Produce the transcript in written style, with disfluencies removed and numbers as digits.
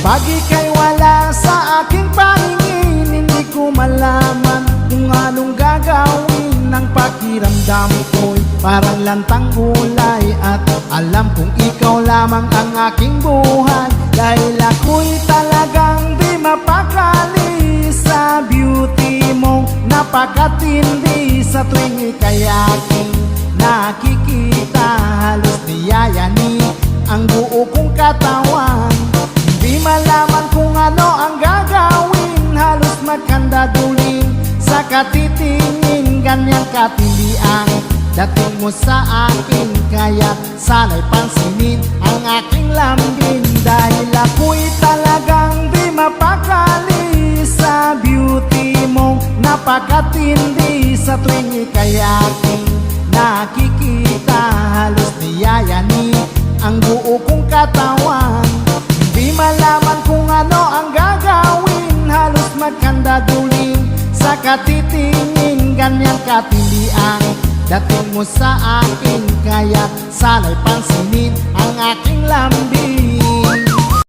Kapag ika'y wala sa aking paningin, hindi ko malaman kung anong gagawin. Ang pakiramdam ko'y parang lantang gulay, at alam kong ikaw lamang ang aking buhay. Dahil ako'y talagang di mapakali sa beauty mong napakatindi. Sa tuwing ika'y aking nakikita, halos niyayani ang buo kong katawan. Di malaman kung ano ang gagawin, halos magkandaduling sa katitingin. Ganyang katindi ang dating mo sa akin, kaya sana'y pansinin ang aking lambing. Dahil ako'y talagang di mapakali sa beauty mong napakatindi. Sa tuwing ika'y aking nakikita, halos niyayani ang buo kong katawan. Di malaman kung ano ang gagawin, halos magkandaduling sa katitingin. Ganyang katindi ang dating mo sa akin, kaya sana'y pansinin ang aking lambing.